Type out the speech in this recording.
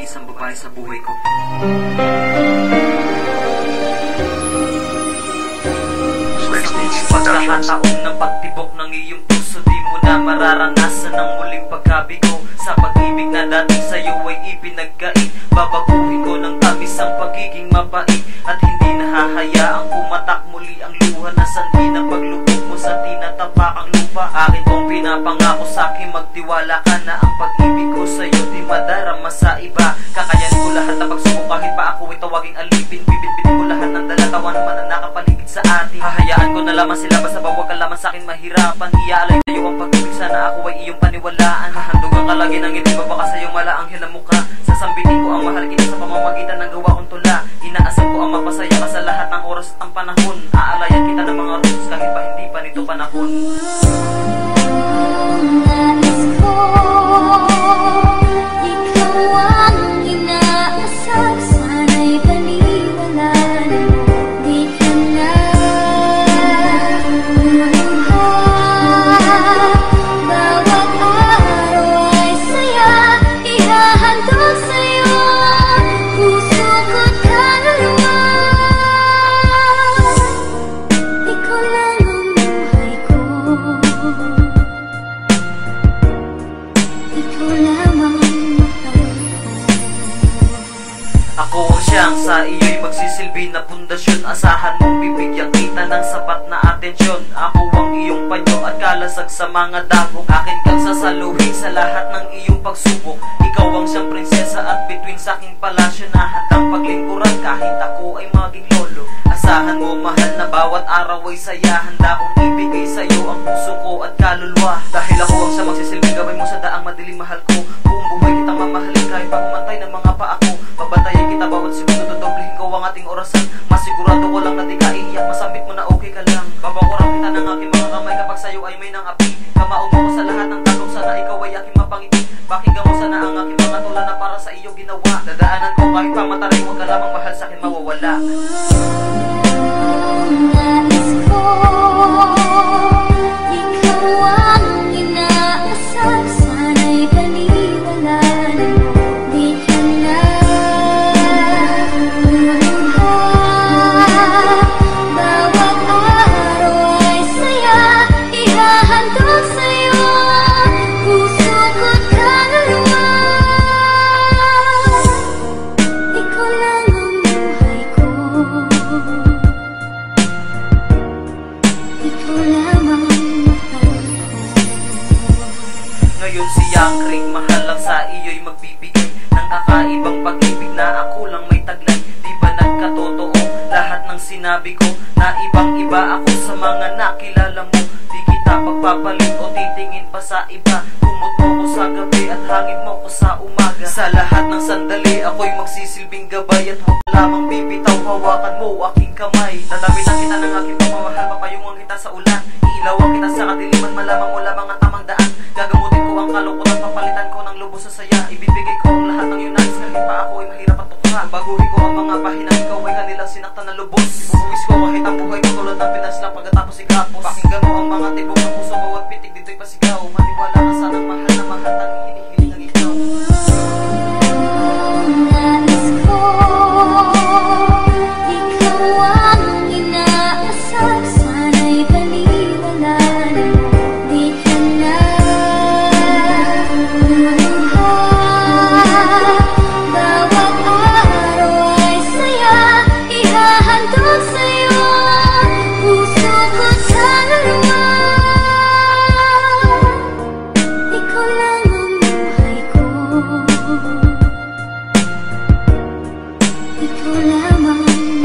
nag-iisang babae sa buhay ko. Pagkakataon ng pagtibok ng iyong puso, di mo na mararanasan ang muling pagkabigo. Sa pag-ibig na dati sa'yo ay ipinagkait, babaguhin ko ng tamis ang pagiging mabait. At hindi nahahayaang pumatak muli ang luha na sanhi ng paglubog mo sa tinatapakang lupa. Akin kong pinapangako sa'kin, magtiwala ka na ang pag-ibig ko sa'yo di madarama sa iba. Kakayanin ko lahat na pagsubok kahit pa ako ay tawaging alipin. Bibitbitin ko lahat ng dalatawan naman na nakapaligid sa atin. Hahayaan ko na lamang sila basta bawag ka lamang sa'kin mahirapan. Iaalay sa'yo ang pag-ibig, sana ako ay iyong paniwalaan. Hahandugan ka lagi ng ngiti, baka sa'yo malaanghel na mukha. Sasambitin ko ang mahal kita sa pamamagitan ng gawa kong tula. Inaasam ko ang magpasaya ka sa lahat ng oras at ang panahon. Aalayan kita ng mga roses kahit pa hindi pa nito panahon. Nais ko, ikaw ang inaasam, sana'y paniwalaan mo, di ka na luluha. Bawat araw ay saya, ihahandog sa'yo, puso ko't kaluluwa. Ikaw lang ang buhay ko, ikaw lamang ang mahal ko. Ako ang siyang sa iyo'y magsisilbi na pundasyon. Asahan mong bibigyan kita ng sapat na atensyon. Ako ang iyong panyo at kalasag sa mga dagok. Akin kang sasaluhin sa lahat ng iyong pagsubok. Ikaw ang siyang prinsesa at bituin sa aking palasyo na handang paglingkuran kahit ako ay maging lolo. Asahan mo mahal na bawat araw ay saya. Handa kong ibigay sa'yo ang puso ko at kaluluwa. Dahil ako ang siyang magsisilbing gabay mo sa daang madilim mahal ko. Buong buhay kitang mamahalin kahit pa umantay ng mga paa ko. Babatayin kita bawat segundo, dodoblehin ko ang ating orasan. Masigurado ko lang na di ka iiyak, masambit mo na okay ka lang. Babakurang kita ng aking mga kamay kapag sa'yo ay may nang api. Kamaong mo ko sa lahat ng dagok, sana ikaw ay aking mapangiti. Pakinggan mo sana ang aking mga tula na para sa iyo ginawa. Dadaanan ko kahit pa mataray, huwag ka lamang mahal sa'kin mawawala. Nais ko, ikaw ang inaasam, sana'y paniwalaan mo, di ka na luluha. Bawat araw ay saya, ihahandog sa'yo, puso ko't kaluluwa. Ikaw lang ang buhay ko, ikaw lamang ang mahal ko. Ngayon si Yangkring mahal lang sa iyo'y magbibigay ng kakaibang pag-ibig na ako lang may taglay. Di ba nagkatotoo lahat ng sinabi ko na ibang iba ako sa mga nakilala mo? Di kita pagpapalit o titingin pa sa iba. Kumot mo ko sa gabi at hangin mo ko sa umaga. Sa lahat ng sandali ako'y magsisilbing gabay. At huwag lamang bibitaw, hawakan mo aking kamay. Dadamitan kita ng aking pamamahal, papayungan kita sa ulan. Iilawan kita sa kadiliman, malaman mo lamang ang tamang daan. Gagamutin ko ang kalungkutan, papalitan ko ng lubos sa saya. Ibibigay ko ang lahat ng iyong nais kahit pa ako ay mahirap at tukha. Baguhin ko ang mga pahinang ikaw ay kanilang sinaktan na lubos. Ibubuwis ko kahit ang buhay ko tulad ng pinas lang pagkatapos ikapos. Pakinggan mo ang mga tibok ng puso, bawat pitik dito'y pasigaw. Maniwala ka sanang mahal na mahal, tanging hinihiling ang ikaw. Nais ko, ikaw ang inaasam, sana'y paniwalaan mo, di ka na luluha. Bawat araw ay saya, ihahandog sa'yo, puso ko't kaluluwa. Ikaw lang ang buhay ko, ikaw lamang ang